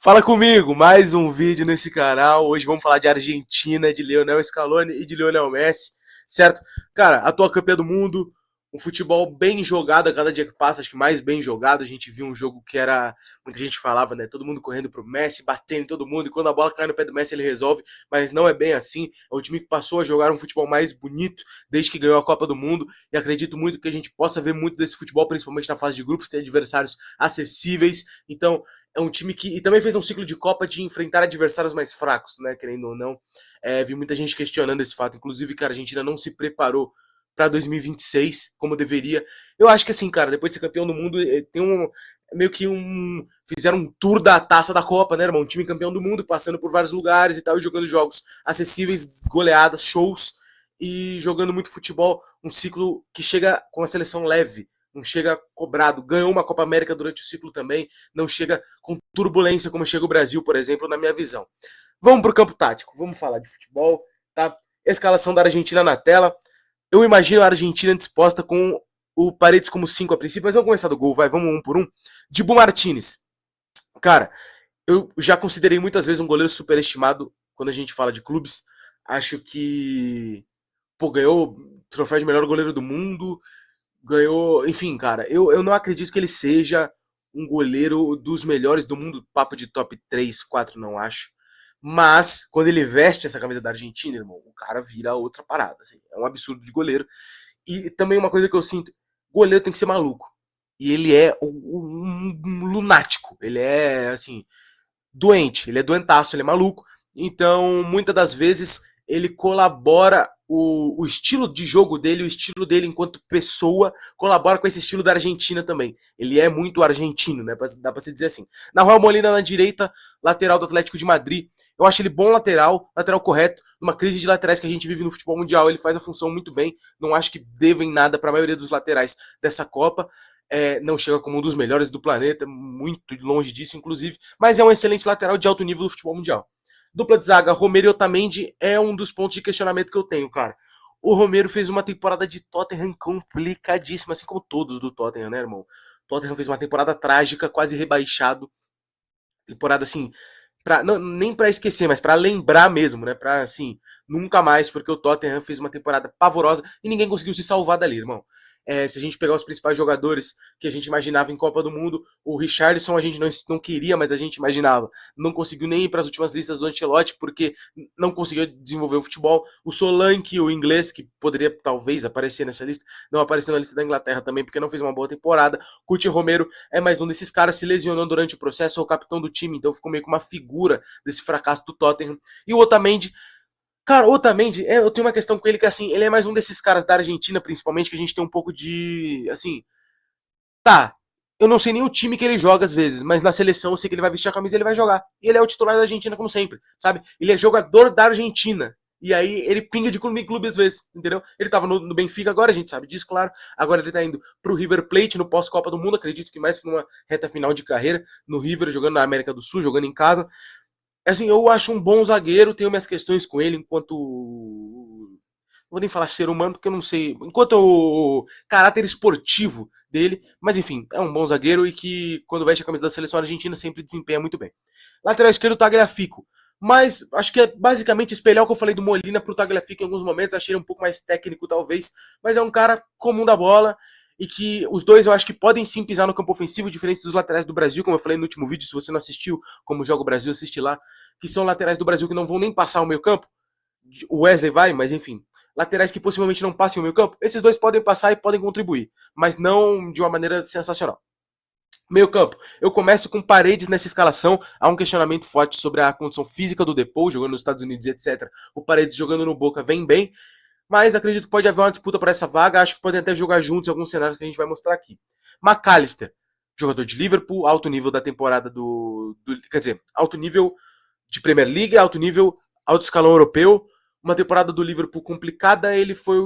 Fala comigo, mais um vídeo nesse canal. Hoje vamos falar de Argentina, de Lionel Scaloni e de Lionel Messi, certo? Cara, atual campeã do mundo, um futebol bem jogado a cada dia que passa, acho que mais bem jogado. A gente viu um jogo que era, muita gente falava, né? Todo mundo correndo pro Messi, batendo em todo mundo, e quando a bola cai no pé do Messi ele resolve, mas não é bem assim. É um time que passou a jogar um futebol mais bonito desde que ganhou a Copa do Mundo, e acredito muito que a gente possa ver muito desse futebol, principalmente na fase de grupos, ter adversários acessíveis. Então, é um time que e também fez um ciclo de Copa de enfrentar adversários mais fracos, né? Querendo ou não. Vi muita gente questionando esse fato, inclusive que a Argentina não se preparou para 2026 como deveria. Eu acho que assim, cara, depois de ser campeão do mundo, tem um meio que um fizeram um tour da taça da Copa, né, irmão? Um time campeão do mundo, passando por vários lugares e tal, e jogando jogos acessíveis, goleadas, shows e jogando muito futebol, um ciclo que chega com a seleção leve, não chega cobrado, ganhou uma Copa América durante o ciclo também, não chega com turbulência como chega o Brasil, por exemplo, na minha visão. Vamos pro campo tático, vamos falar de futebol, tá? Escalação da Argentina na tela. Eu imagino a Argentina disposta com o Paredes como 5 a princípio, mas vamos começar do gol, vai, vamos um por um. Dibu Martinez. Cara, eu já considerei muitas vezes um goleiro superestimado quando a gente fala de clubes. Acho que, pô, ganhou troféu de melhor goleiro do mundo, ganhou. Enfim, cara, eu não acredito que ele seja um goleiro dos melhores do mundo. Papo de top 3 4 não acho. Mas, quando ele veste essa camisa da Argentina, irmão, o cara vira outra parada. Assim, é um absurdo de goleiro. E também uma coisa que eu sinto: goleiro tem que ser maluco. E ele é um lunático. Ele é, assim, doente, ele é doentaço, ele é maluco. Então, muitas das vezes, ele colabora o estilo de jogo dele, o estilo dele enquanto pessoa, colabora com esse estilo da Argentina também. Ele é muito argentino, né? Dá pra se dizer assim. Na Nahuel Molina na direita, lateral do Atlético de Madrid. Eu acho ele bom lateral, lateral correto. Numa crise de laterais que a gente vive no futebol mundial, ele faz a função muito bem. Não acho que devem nada para a maioria dos laterais dessa Copa. Não chega como um dos melhores do planeta, muito longe disso, inclusive, mas é um excelente lateral de alto nível do futebol mundial. Dupla de zaga, Romero e Otamendi é um dos pontos de questionamento que eu tenho, cara. O Romero fez uma temporada de Tottenham complicadíssima, assim como todos do Tottenham, né, irmão? Tottenham fez uma temporada trágica, quase rebaixado. Temporada assim, não, nem pra esquecer, mas pra lembrar mesmo, né? Pra assim, nunca mais, porque o Tottenham fez uma temporada pavorosa e ninguém conseguiu se salvar dali, irmão. Se a gente pegar os principais jogadores que a gente imaginava em Copa do Mundo, o Richarlison a gente não queria, mas a gente imaginava. Não conseguiu nem ir para as últimas listas do Ancelotti porque não conseguiu desenvolver o futebol. O Solanke, o inglês, que poderia talvez aparecer nessa lista, não apareceu na lista da Inglaterra também porque não fez uma boa temporada. Coutinho Romero é mais um desses caras, se lesionou durante o processo, é o capitão do time, então ficou meio que uma figura desse fracasso do Tottenham. E o Otamendi, cara, o Otamendi, eu tenho uma questão com ele que assim, ele é mais um desses caras da Argentina, principalmente, que a gente tem um pouco de, assim, tá, eu não sei nem o time que ele joga às vezes, mas na seleção eu sei que ele vai vestir a camisa e ele vai jogar. E ele é o titular da Argentina como sempre, sabe? Ele é jogador da Argentina. E aí ele pinga de clube em clube às vezes, entendeu? Ele tava no Benfica agora, a gente sabe disso, claro. Agora ele tá indo pro River Plate no pós-Copa do Mundo, acredito que mais pra uma reta final de carreira, no River, jogando na América do Sul, jogando em casa. Assim, eu acho um bom zagueiro, tenho minhas questões com ele enquanto. Não vou nem falar ser humano, porque eu não sei. Enquanto o caráter esportivo dele, mas enfim, é um bom zagueiro e que, quando veste a camisa da seleção argentina, sempre desempenha muito bem. Lateral esquerdo, Tagliafico. Mas acho que é basicamente espelhar o que eu falei do Molina pro Tagliafico em alguns momentos. Achei ele um pouco mais técnico, talvez, mas é um cara comum da bola e que os dois eu acho que podem sim pisar no campo ofensivo, diferente dos laterais do Brasil, como eu falei no último vídeo. Se você não assistiu como joga o Brasil, assiste lá, que são laterais do Brasil que não vão nem passar o meio campo. O Wesley vai, mas enfim. Laterais que possivelmente não passem o meio campo, esses dois podem passar e podem contribuir, mas não de uma maneira sensacional. Meio campo, eu começo com Paredes nessa escalação. Há um questionamento forte sobre a condição física do Depou, jogando nos Estados Unidos, etc. O Paredes jogando no Boca vem bem, mas acredito que pode haver uma disputa por essa vaga. Acho que podem até jogar juntos em alguns cenários que a gente vai mostrar aqui. McAllister, jogador de Liverpool, alto nível da temporada quer dizer, alto nível de Premier League, alto nível, alto escalão europeu. Uma temporada do Liverpool complicada, ele foi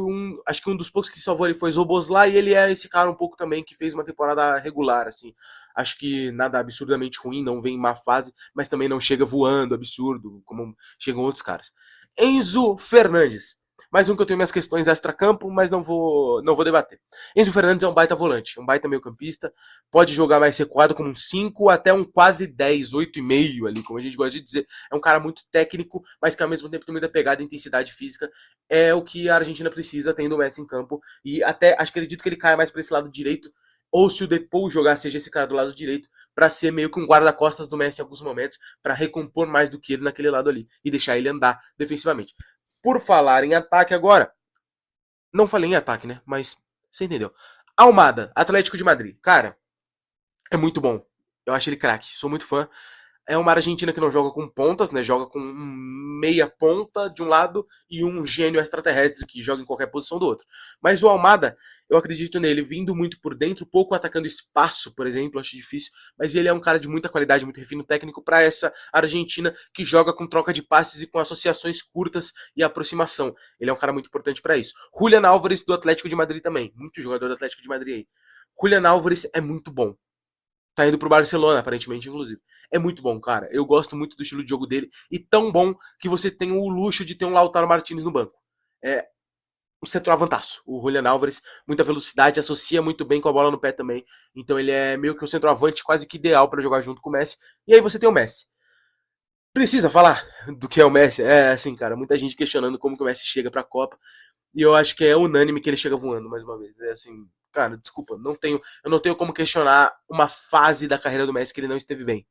acho que um dos poucos que salvou ele foi Zoboslai, e ele é esse cara um pouco também que fez uma temporada regular, assim. Acho que nada absurdamente ruim, não vem em má fase, mas também não chega voando, absurdo, como chegam outros caras. Enzo Fernandes. Mais um que eu tenho minhas questões extra-campo, mas não vou debater. Enzo Fernandes é um baita volante, um baita meio-campista, pode jogar mais recuado como um 5 até um quase 10, 8,5 ali, como a gente gosta de dizer. É um cara muito técnico, mas que ao mesmo tempo tem muita pegada e intensidade física. É o que a Argentina precisa, tendo o Messi em campo. E até acredito que ele caia mais para esse lado direito, ou se o Depou jogar, seja esse cara do lado direito, para ser meio que um guarda-costas do Messi em alguns momentos, para recompor mais do que ele naquele lado ali e deixar ele andar defensivamente. Por falar em ataque agora, não falei em ataque, né? Mas você entendeu. Almada, Atlético de Madrid. Cara, é muito bom. Eu acho ele craque. Sou muito fã. É uma Argentina que não joga com pontas, né? Joga com meia ponta de um lado e um gênio extraterrestre que joga em qualquer posição do outro. Mas o Almada, eu acredito nele vindo muito por dentro, pouco atacando espaço, por exemplo, acho difícil. Mas ele é um cara de muita qualidade, muito refino técnico para essa Argentina que joga com troca de passes e com associações curtas e aproximação. Ele é um cara muito importante para isso. Julian Álvares do Atlético de Madrid também, muito jogador do Atlético de Madrid aí. Julian Álvares é muito bom. Tá indo pro Barcelona, aparentemente, inclusive. É muito bom, cara. Eu gosto muito do estilo de jogo dele. E tão bom que você tem o luxo de ter um Lautaro Martinez no banco. É um centroavantaço. O Julian Álvares, muita velocidade, associa muito bem com a bola no pé também. Então ele é meio que um centroavante quase que ideal para jogar junto com o Messi. E aí você tem o Messi. Precisa falar do que é o Messi? É, assim, cara, muita gente questionando como que o Messi chega pra Copa. E eu acho que é unânime que ele chega voando mais uma vez. É assim, cara, desculpa, eu não tenho como questionar uma fase da carreira do Messi que ele não esteve bem.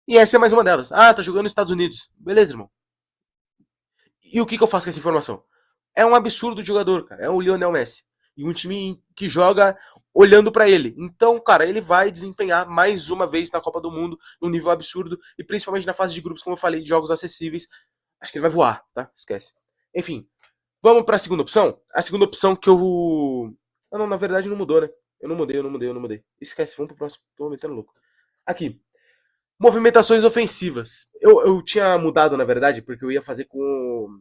E essa é mais uma delas. Ah, tá jogando nos Estados Unidos. Beleza, irmão. E o que eu faço com essa informação? É um absurdo de jogador, cara. É o Lionel Messi. E um time que joga olhando pra ele. Então, cara, ele vai desempenhar mais uma vez na Copa do Mundo num nível absurdo. E principalmente na fase de grupos, como eu falei, de jogos acessíveis. Acho que ele vai voar, tá? Esquece. Enfim, vamos para a segunda opção? A segunda opção que eu. Ah, não, na verdade não mudou, né? Eu não mudei. Esquece, vamos pro próximo. Tô metendo louco. Aqui. Movimentações ofensivas. Eu tinha mudado, na verdade, porque eu ia fazer com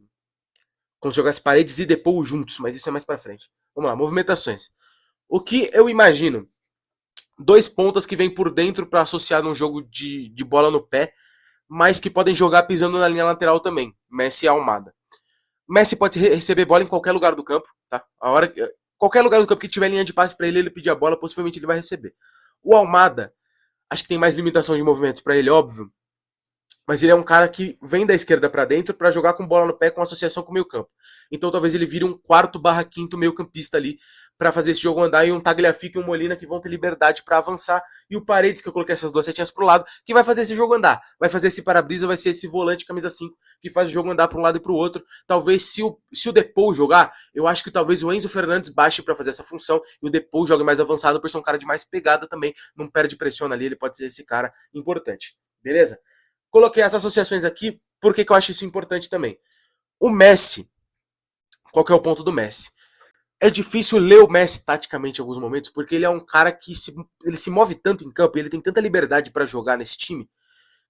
jogar as paredes e depois juntos, mas isso é mais pra frente. Vamos lá, movimentações. O que eu imagino? Dois pontas que vêm por dentro para associar num jogo de bola no pé, mas que podem jogar pisando na linha lateral também. Messi e Almada. Messi pode receber bola em qualquer lugar do campo, tá? Qualquer lugar do campo que tiver linha de passe para ele, ele pedir a bola, possivelmente ele vai receber. O Almada, acho que tem mais limitação de movimentos para ele, óbvio, mas ele é um cara que vem da esquerda para dentro para jogar com bola no pé com associação com o meio campo. Então talvez ele vire um quarto/quinto meio campista ali para fazer esse jogo andar, e um Tagliafico e um Molina que vão ter liberdade para avançar, e o Paredes, que eu coloquei essas duas setinhas pro lado, que vai fazer esse jogo andar. Vai fazer esse para-brisa, vai ser esse volante camisa 5 que faz o jogo andar para um lado e para o outro. Talvez se o Depou jogar, eu acho que talvez o Enzo Fernandes baixe para fazer essa função e o Depou jogue mais avançado, por ser um cara de mais pegada também, não perde pressão ali, ele pode ser esse cara importante. Beleza? Coloquei as associações aqui porque que eu acho isso importante também. O Messi, qual que é o ponto do Messi? É difícil ler o Messi taticamente em alguns momentos, porque ele é um cara que ele se move tanto em campo, ele tem tanta liberdade para jogar nesse time,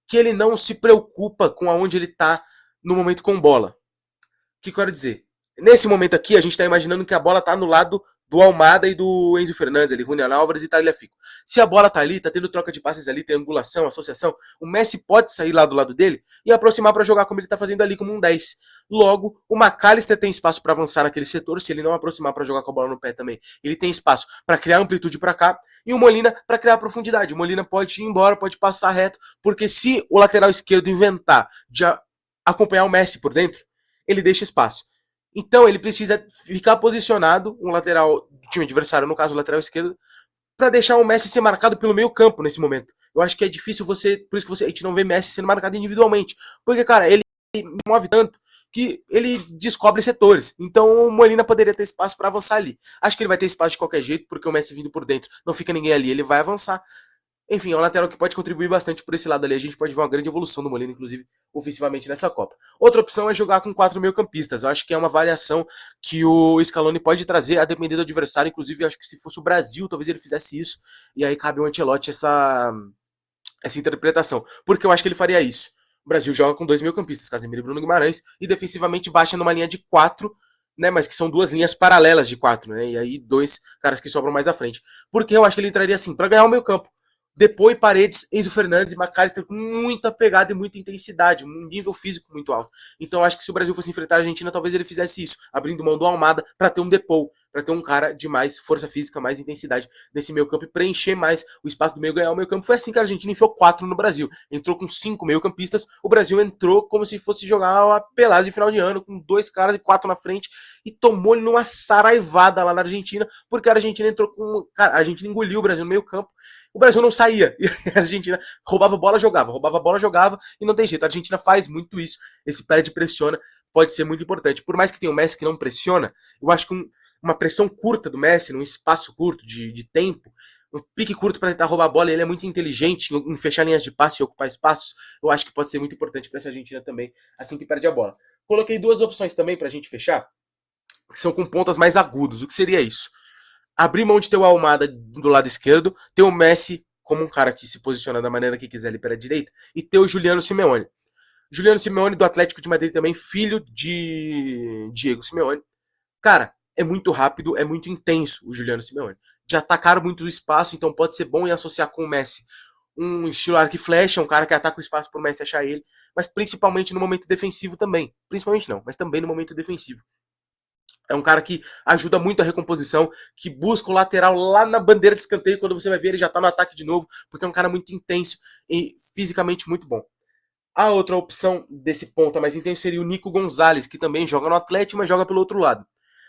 que ele não se preocupa com aonde ele tá no momento com bola. O que eu quero dizer? Nesse momento aqui, a gente tá imaginando que a bola tá no lado do Almada e do Enzo Fernandes, ali, Julian Álvares e Tagliafico. Se a bola tá ali, tá tendo troca de passes ali, triangulação, associação, o Messi pode sair lá do lado dele e aproximar para jogar como ele tá fazendo ali, como um 10. Logo, o McAllister tem espaço para avançar naquele setor, se ele não aproximar para jogar com a bola no pé também. Ele tem espaço para criar amplitude para cá, e o Molina para criar profundidade. O Molina pode ir embora, pode passar reto, porque se o lateral esquerdo inventar de acompanhar o Messi por dentro, ele deixa espaço. Então ele precisa ficar posicionado, um lateral do time adversário, no caso o lateral esquerdo, para deixar o Messi ser marcado pelo meio campo nesse momento. Eu acho que é difícil por isso que a gente não vê Messi sendo marcado individualmente. Porque, cara, ele move tanto que ele descobre setores. Então o Molina poderia ter espaço para avançar ali. Acho que ele vai ter espaço de qualquer jeito, porque o Messi vindo por dentro, não fica ninguém ali, ele vai avançar. Enfim, é um lateral que pode contribuir bastante por esse lado ali. A gente pode ver uma grande evolução do Molina, inclusive, ofensivamente nessa Copa. Outra opção é jogar com 4 meio-campistas. Eu acho que é uma variação que o Scaloni pode trazer a depender do adversário. Inclusive, eu acho que se fosse o Brasil, talvez ele fizesse isso. E aí cabe ao Ancelotti essa interpretação. Porque eu acho que ele faria isso. O Brasil joga com 2 meio-campistas, Casemiro e Bruno Guimarães, e defensivamente baixa numa linha de 4, né, mas que são duas linhas paralelas de 4, né, e aí dois caras que sobram mais à frente. Porque eu acho que ele entraria assim, para ganhar o meio campo. Depô e Paredes, Enzo Fernandes e McAllister com muita pegada e muita intensidade, um nível físico muito alto. Então acho que se o Brasil fosse enfrentar a Argentina, talvez ele fizesse isso, abrindo mão do Almada para ter um Depô, para ter um cara de mais força física, mais intensidade nesse meio campo e preencher mais o espaço do meio, ganhar o meio campo. Foi assim que a Argentina enfiou 4 no Brasil. Entrou com 5 meio campistas, o Brasil entrou como se fosse jogar uma pelada de final de ano, com 2 caras e 4 na frente, e tomou-lhe numa saraivada lá na Argentina, porque a Argentina entrou com... Cara, a Argentina engoliu o Brasil no meio campo, o Brasil não saía. E a Argentina roubava bola, jogava, e não tem jeito. A Argentina faz muito isso. Esse perde pressiona pode ser muito importante. Por mais que tenha o Messi que não pressiona, eu acho que uma pressão curta do Messi, num espaço curto de tempo, um pique curto para tentar roubar a bola, ele é muito inteligente em fechar linhas de passe e ocupar espaços. Eu acho que pode ser muito importante para essa Argentina também, assim que perde a bola. Coloquei 2 opções também para a gente fechar, que são com pontas mais agudos. O que seria isso? Abrir mão de ter o Almada do lado esquerdo, ter o Messi como um cara que se posiciona da maneira que quiser ali pela direita, e ter o Juliano Simeone. Juliano Simeone do Atlético de Madrid também, filho de Diego Simeone. Cara, é muito rápido, é muito intenso o Juliano Simeone. De atacar muito o espaço, então pode ser bom em associar com o Messi. Um estilo arco e flecha, um cara que ataca o espaço pro Messi achar ele, mas principalmente no momento defensivo também. Principalmente não, mas também no momento defensivo. É um cara que ajuda muito a recomposição, que busca o lateral lá na bandeira de escanteio, quando você vai ver ele já tá no ataque de novo, porque é um cara muito intenso e fisicamente muito bom. A outra opção desse ponta mais intenso seria o Nico Gonzalez, que também joga no Atlético, mas joga pelo outro lado.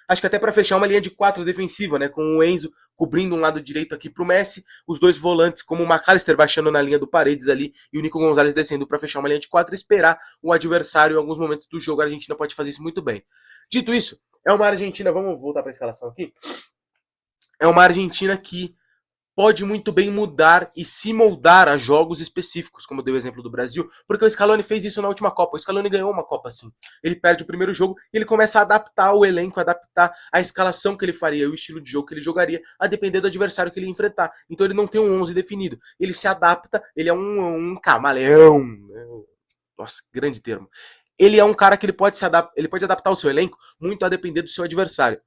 Acho que até para fechar uma linha de 4 defensiva, né, com o Enzo cobrindo um lado direito aqui pro Messi, os 2 volantes, como o McAllister baixando na linha do Paredes ali e o Nico Gonzalez descendo para fechar uma linha de 4 e esperar o adversário em alguns momentos do jogo. A Argentina pode fazer isso muito bem. Dito isso, é uma Argentina, vamos voltar para a escalação aqui. É uma Argentina que pode muito bem mudar e se moldar a jogos específicos, como deu o exemplo do Brasil, porque o Scaloni fez isso na última Copa. O Scaloni ganhou uma Copa assim. Ele perde o primeiro jogo e ele começa a adaptar o elenco, adaptar a escalação que ele faria, o estilo de jogo que ele jogaria, a depender do adversário que ele enfrentar. Então ele não tem um 11 definido. Ele se adapta, ele é um camaleão. Nossa, grande termo. Ele é um cara que ele pode adaptar o seu elenco muito a depender do seu adversário.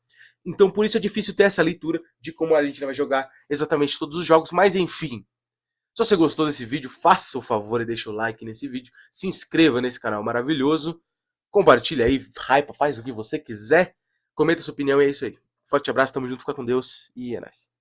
Então por isso é difícil ter essa leitura de como a Argentina vai jogar exatamente todos os jogos, mas enfim. Se você gostou desse vídeo, faça o favor e deixa o like nesse vídeo, se inscreva nesse canal maravilhoso, compartilha aí, hypa, faz o que você quiser, comenta sua opinião e é isso aí. Forte abraço, tamo junto, fica com Deus e é nóis.